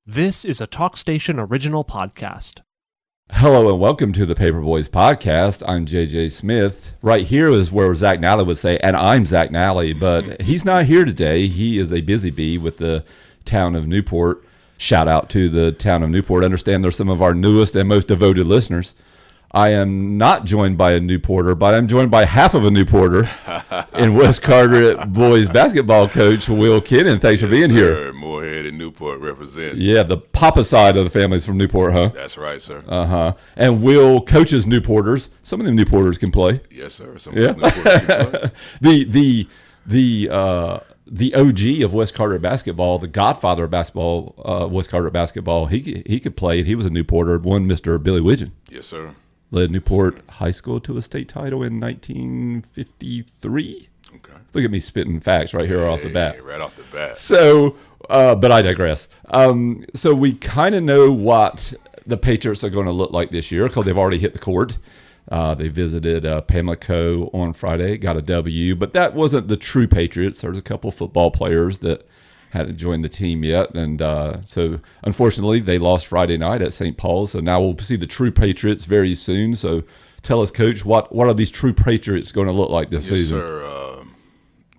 This is a TalkStation original podcast. Hello and welcome to the Paper Boys podcast. I'm JJ Smith. Right here is where Zack Nally would say, and I'm Zack Nally, but he's not here today. He is a busy bee with the town of Newport. Shout out to the town of Newport. I understand they're some of our newest and most devoted listeners. I am not joined by a Newporter, but I'm joined by half of a Newporter in West Carteret boys basketball coach Will Kenon. Thanks for being here. Moorhead and Newport represent. Yeah, the Papa side of the family's from Newport, huh? That's right, sir. And Will coaches Newporters. Some of them Newporters can play. Yes, sir. Some of them Newporters can play. The OG of West Carteret basketball, the godfather of basketball, West Carteret basketball, he could play. He was a Newporter. One Mr. Billy Widgeon. Yes, sir. Led Newport High School to a state title in 1953. Okay. Look at me spitting facts right here off the bat. Right off the bat. So, but I digress. So we kind of know what the Patriots are going to look like this year because they've already hit the court. They visited Pamlico on Friday, got a W, but that wasn't the true Patriots. There's a couple football players that hadn't joined the team yet, and so unfortunately they lost Friday night at St. Paul's. So now we'll see the true Patriots very soon. So tell us, Coach, what are these true Patriots going to look like this season? Yes, sir.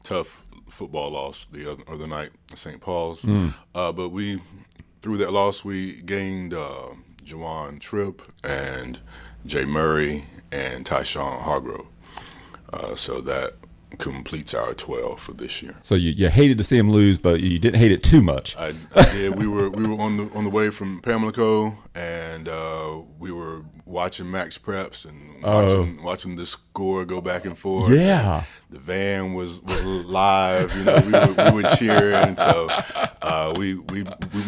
Tough football loss the other night at St. Paul's, but through that loss we gained Juwan Tripp and Jay Murray and Tyshawn Hargrove. So that completes our 12 for this year. So you hated to see them lose, but you didn't hate it too much. I did. We were on the way from Pamlico, and we were watching Max Preps and watching the score go back and forth. Yeah. The van was live. You know, we were cheering. So we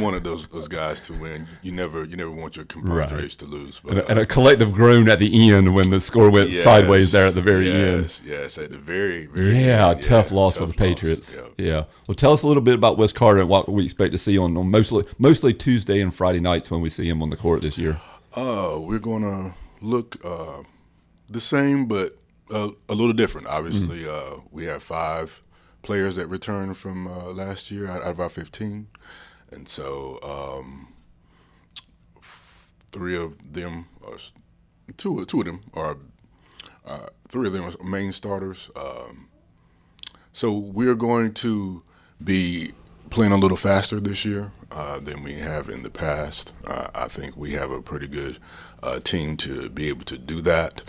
wanted those guys to win. You never want your compatriots to lose. But, and a collective groan at the end when the score went sideways there at the very end. Yes, at the very end. Tough loss tough for the Patriots. Loss. Yeah. Well, tell us a little bit about West Carteret and what we expect to see on mostly Tuesday and Friday nights when we see them on the court this year. We're going to look the same, but a little different. Obviously, we have 5 players that returned from last year out of our 15, and so 3 of them, or 2 of them are 3 of them are main starters. So we're going to be playing a little faster this year than we have in the past. I think we have a pretty good team to be able to do that.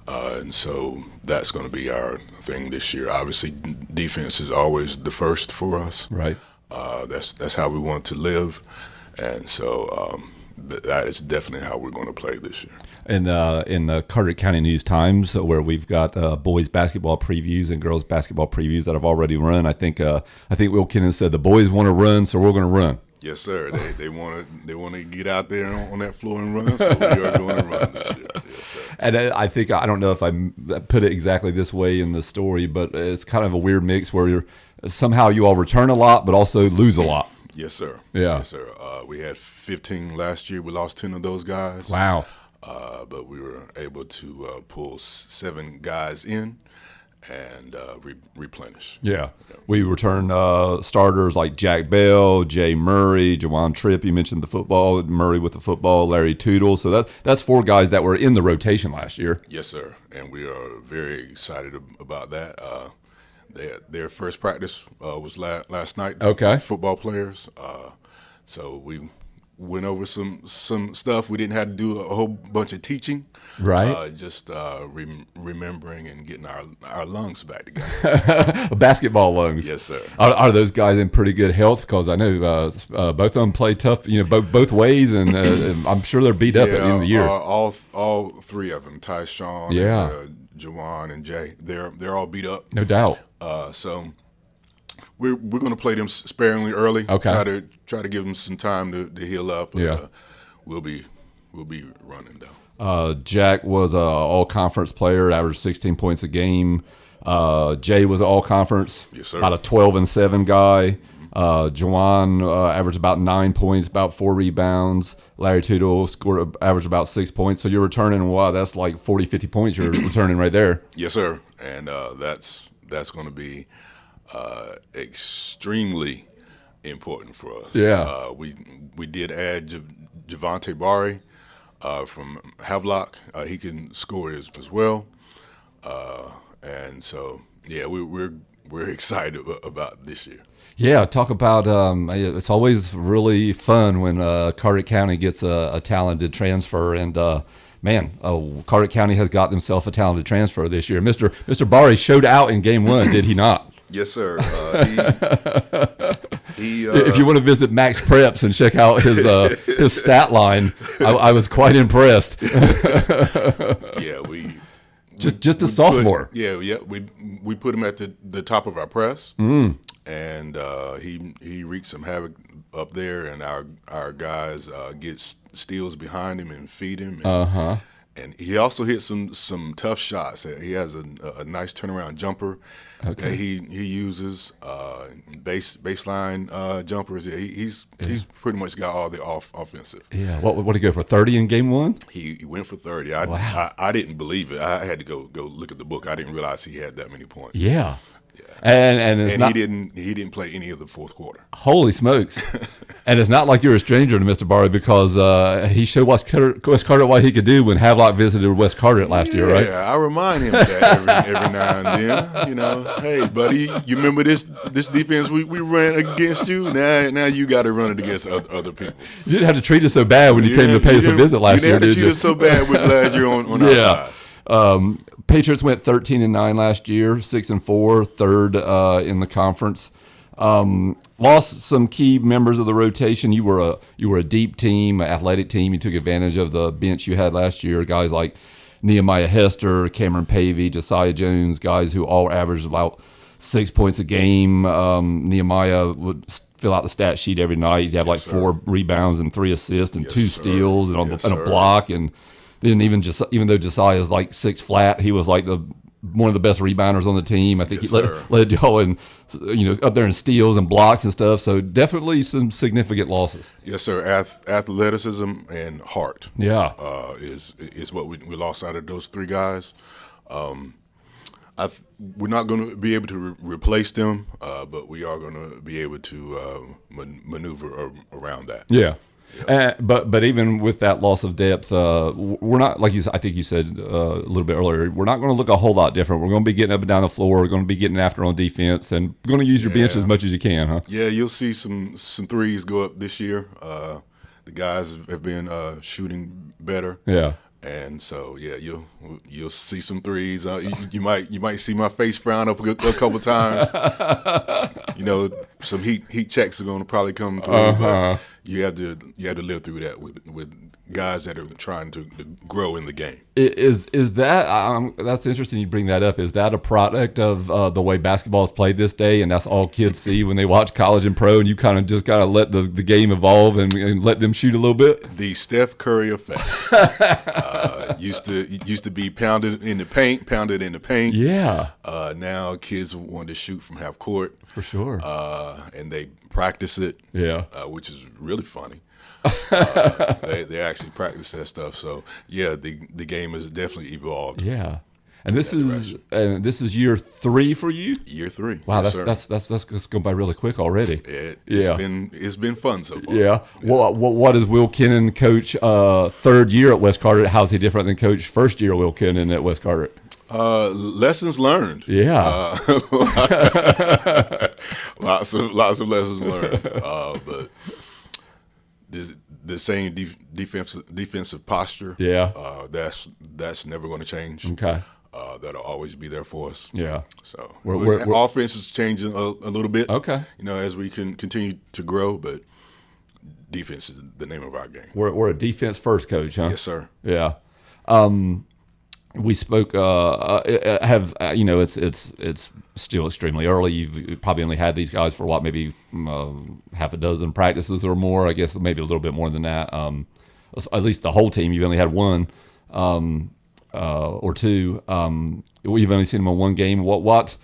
And so that's going to be our thing this year. Obviously, defense is always the first for us. Right. That's how we want to live. And so that is definitely how we're going to play this year. In the Carteret County News-Times, where we've got boys basketball previews and girls basketball previews that have already run, I think Will Kenon said the boys want to run, so we're going to run. Yes, sir. They want to get out there on that floor and run, so we are going to run this year. Yes, sir. And I think, I don't know if I put it exactly this way in the story, but it's kind of a weird mix where somehow you all return a lot, but also lose a lot. Yes, sir. Yeah. Yes, sir. We had 15 last year. We lost 10 of those guys. Wow. But we were able to pull 7 guys in and replenish. Yeah. We return starters like Jack Bell, Jay Murray, Juwan Tripp. You mentioned the football, Murray with the football, Larry Toodle. So that's 4 guys that were in the rotation last year. Yes, sir. And we are very excited about that. Their first practice was last night. Okay. Football players. So we went over some stuff. We didn't have to do a whole bunch of teaching. Right. Just remembering and getting our lungs back together. Basketball lungs. Yes, sir. Are those guys in pretty good health? Because I know both of them play tough, both ways, and I'm sure they're beat up at the end of the year. All 3 of them, Tyshawn, Juwan, and Jay, they're all beat up. No doubt. So we're going to play them sparingly early. Okay. Try to give them some time to heal up. Yeah. We'll be running though. Jack was an all-conference player, averaged 16 points a game. Jay was an all-conference, yes, sir. About a 12-7 guy. Juwan averaged about 9 points, about 4 rebounds. Larry Toodle averaged about 6 points. So you're returning, wow, that's like 40, 50 points you're returning right there. Yes, sir. And that's going to be extremely important for us. Yeah. we did add Javante Bari from Havelock. He can score as well, and so yeah, we're excited about this year. Yeah, talk about it's always really fun when Carteret County gets a talented transfer, and Carteret County has got themselves a talented transfer this year. Mr. Bari showed out in game 1, did he not? Yes, sir. He if you want to visit Max Preps and check out his stat line, I was quite impressed. Yeah, just a sophomore. We put him at the top of our press, and he wreaked some havoc up there, and our guys get steals behind him and feed him. And he also hit some tough shots. He has a nice turnaround jumper that he uses, baseline jumpers. Yeah, he's pretty much got all the offensive. Yeah. What did he go for, 30 in game 1? He went for 30. Wow. I didn't believe it. I had to go look at the book. I didn't realize he had that many points. Yeah. And he didn't play any of the fourth quarter. Holy smokes! And it's not like you're a stranger to Mr. Bari, because he showed West Carteret what he could do when Havelock visited West Carteret last year, right? Yeah, I remind him of that every now and then. You know, hey, buddy, you remember this defense we ran against you? Now you got to run it against other people. You didn't have to treat us so bad when you came to pay us a visit last year, did you? You didn't have to treat us so bad. We're glad you're on our side. Patriots went 13-9 last year, 6-4, third in the conference. Lost some key members of the rotation. You were a deep team, athletic team. You took advantage of the bench you had last year. Guys like Nehemiah Hester, Cameron Pavey, Josiah Jones, guys who all averaged about 6 points a game. Nehemiah would fill out the stat sheet every night. He'd have 4 rebounds and 3 assists and 2 steals and a block. And then even though Josiah is 6 flat, he was one of the best rebounders on the team. I think he led y'all in, up there in steals and blocks and stuff. So definitely some significant losses. Yes, sir. Athleticism and heart. Yeah, is what we lost out of those 3 guys. We're not going to be able to replace them, but we are going to be able to maneuver around that. Yeah. But even with that loss of depth, we're not, I think you said a little bit earlier, we're not going to look a whole lot different. We're going to be getting up and down the floor. We're going to be getting after on defense, and we're going to use your bench as much as you can, huh? Yeah, you'll see some threes go up this year. The guys have been shooting better. Yeah. And so you'll see some threes. You might see my face frown up a couple times. Some heat checks are going to probably come through, but you have to live through that with guys that are trying to grow in the game. Is that that's interesting you bring that up? Is that a product of the way basketball is played this day, and that's all kids see when they watch college and pro, and you kind of just got to let the game evolve and let them shoot a little bit? The Steph Curry effect. Used to be pounded in the paint. Yeah. Now kids want to shoot from half court. For sure. And they practice it. Yeah. Which is really funny. They actually practice that stuff. So yeah, the game has definitely evolved. Yeah. And this is year 3 for you? Year 3. Wow, yes, that's going by really quick already. It's been fun so far. Yeah. What is Will Kenon coach 3rd year at West Carteret? How's he different than coach 1st year Will Kenon at West Carteret? Lessons learned. Yeah. Lots of lessons learned. But the same defensive posture. Yeah. That's never going to change. Okay. That'll always be there for us. Yeah. So we're offense is changing a little bit. Okay. As we can continue to grow, but defense is the name of our game. We're a defense first coach, huh? Yes, sir. Yeah. We spoke. It's still extremely early. You've probably only had these guys for maybe half a dozen practices or more. I guess maybe a little bit more than that. At least the whole team. You've only had 1 or 2. We've only seen them on 1 game. What?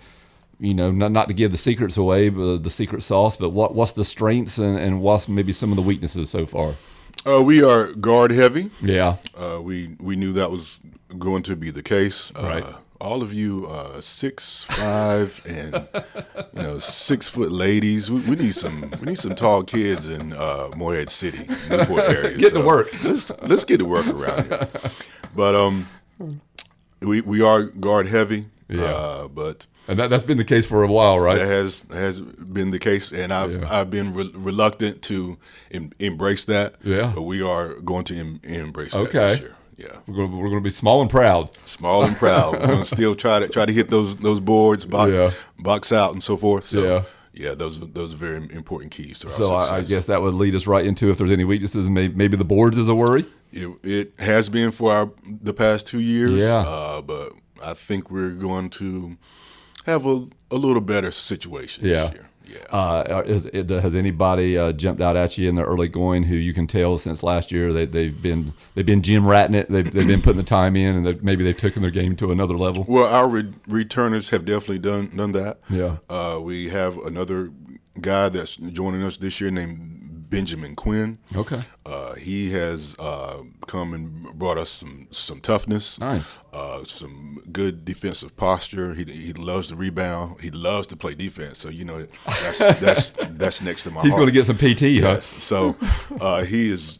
Not to give the secrets away, but the secret sauce. But what's the strengths and what's maybe some of the weaknesses so far? We are guard heavy. Yeah. We knew that was going to be the case. Right. all of you 6'5" and 6-foot ladies. We need some tall kids in Morehead City, Newport area. Get to work. Let's get to work around here. But we are guard heavy. Yeah. But And that's been the case for a while, right? that has been the case, and I've been reluctant to embrace that. Yeah. But we are going to embrace that Okay. this year. Yeah. We're going to be small and proud. Small and proud. We're gonna still try to hit those boards, box out, and so forth. So those are very important keys to our success. I guess that would lead us right into if there's any weaknesses. Maybe the boards is a worry. It has been for the past 2 years. Yeah. But I think we're going to have a little better situation this year. Yeah. Has anybody jumped out at you in the early going who you can tell since last year they've been gym ratting it, they've been putting the time in, and maybe they've taken their game to another level? Well, our returners have definitely done that. Yeah. We have another guy that's joining us this year named Benjamin Quinn. Okay. He has come and brought us some toughness. Nice. Some good defensive posture. He loves to rebound. He loves to play defense. So that's next to my heart. He's going to get some PT, huh? Yes. So he's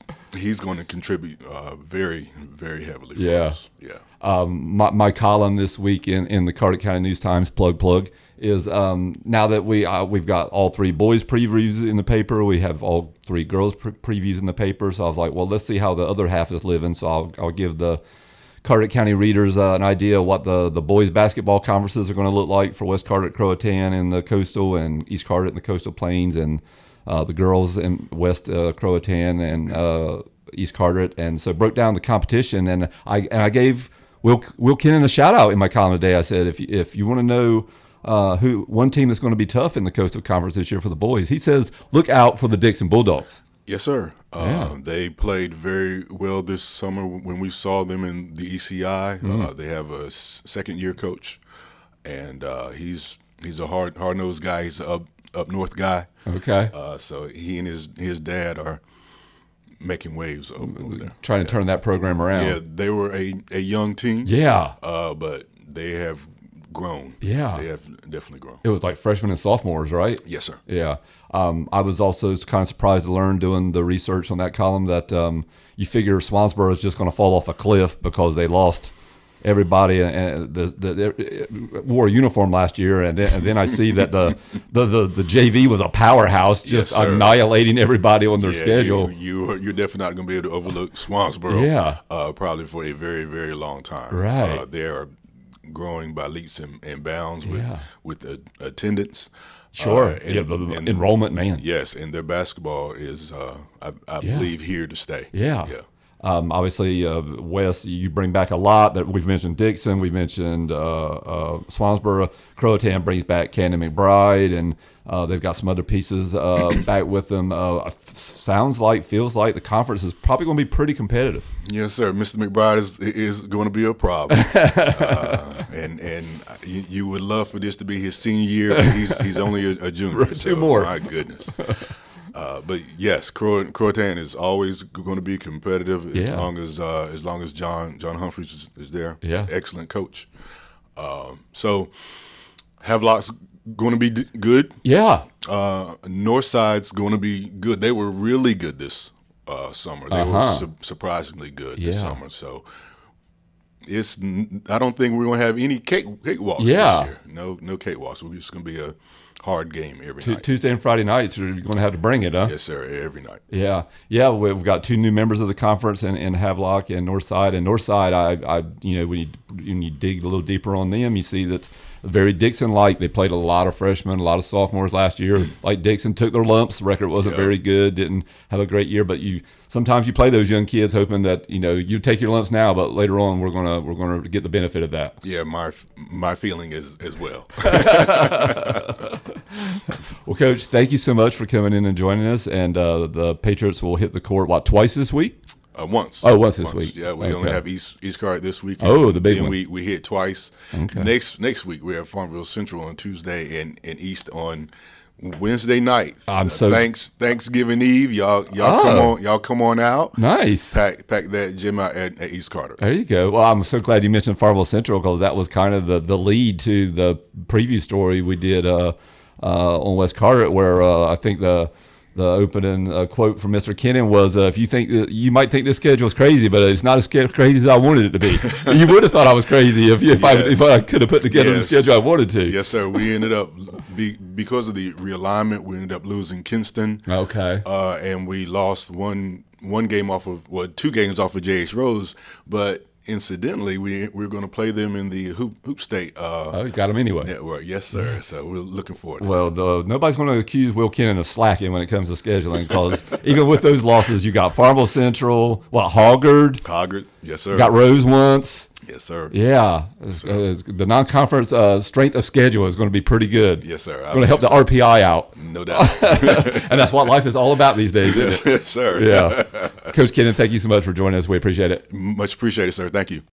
going to contribute very, very heavily for us. Yeah. My column this week in the Carteret County News Times plug is now that we've got all 3 boys previews in the paper, we have all 3 girls previews in the paper. So I was like, well, let's see how the other half is living. So I'll give the Carteret County readers an idea of what the boys basketball conferences are going to look like for West Carteret, Croatan, and the Coastal, and East Carteret and the Coastal Plains, and the girls in West Croatan and East Carteret. And so broke down the competition, and I gave Will Kenon a shout out in my column today. I said, if you want to know who one team that's going to be tough in the Coastal Conference this year for the boys, he says look out for the Dixon Bulldogs. Yes, sir. They played very well this summer when we saw them in the ECI. They have a second-year coach, and he's a hard-nosed guy. He's an up north guy. Okay. So he and his dad are making waves over there. Trying to turn that program around. Yeah, they were a young team. Yeah. But they have grown. Yeah. They have definitely grown. It was like freshmen and sophomores, right? Yes, sir. Yeah. I was also kind of surprised to learn doing the research on that column that you figure Swansboro is just going to fall off a cliff because they lost everybody and wore a uniform last year, and then I see that the JV was a powerhouse, just annihilating everybody on their schedule. You're definitely not going to be able to overlook Swansboro. Yeah. Probably for a very, very long time. Right. They are growing by leaps and bounds with attendance. Sure. And enrollment, man. Yes, and their basketball is, I believe, here to stay. Yeah. Obviously, Wes, you bring back a lot. That we've mentioned Dixon, we've mentioned Swansboro. Croatan brings back Cannon McBride, and they've got some other pieces back with them. Feels like the conference is probably going to be pretty competitive. Yes, sir. Mr. McBride is going to be a problem, and you would love for this to be his senior year, but he's only a junior. Two more. My goodness. But yes, Croatan is always going to be competitive as long as John Humphreys is there. Yeah, excellent coach. So Havelock's going to be good. Yeah. Northside's going to be good. They were really good this summer. They were surprisingly good this summer. So I don't think we're going to have any cakewalks this year. No cakewalks. It's just going to be a hard game every night. Tuesday and Friday nights, you're going to have to bring it, huh? Yes, sir, every night. Yeah. We've got 2 new members of the conference in Havelock and Northside. And Northside, when you dig a little deeper on them, you see that very Dixon-like. They played a lot of freshmen, a lot of sophomores last year. Like Dixon took their lumps. The record wasn't very good. Didn't have a great year. But sometimes you play those young kids hoping that you take your lumps now, but later on we're gonna get the benefit of that. Yeah, my feeling is as well. Well, Coach, thank you so much for coming in and joining us. And the Patriots will hit the court twice this week. Once. Oh, once this week. Yeah, we only have East Carteret this week. Oh, the big one. We hit twice. Okay. Next week we have Farmville Central on Tuesday and East on Wednesday night. Thanksgiving Eve. Y'all come on out. Nice. Pack that gym out at East Carter. There you go. Well, I'm so glad you mentioned Farmville Central because that was kind of the lead to the preview story we did on West Carteret, where I think the opening quote from Mr. Kenon was, "If you think you might think this schedule is crazy, but it's not as crazy as I wanted it to be." You would have thought I was crazy if I could have put together the schedule I wanted to. Yes, sir. We ended up because of the realignment, we ended up losing Kinston. Okay. And we lost two games off of JH Rose, but incidentally, we're going to play them in the hoop state. You got them anyway. Network, yes, sir. Yeah. So we're looking forward. Well, nobody's going to accuse Will Kenon of slacking when it comes to scheduling because even with those losses, you got Farmville Central, Hoggard, yes, sir. You got Rose once. Yes, sir. Yeah, the non-conference strength of schedule is going to be pretty good. Yes, sir. Going to help the RPI out. No doubt. And that's what life is all about these days, isn't it? Yes, sir. Yeah. Coach Kenon, thank you so much for joining us. We appreciate it. Much appreciated, sir. Thank you.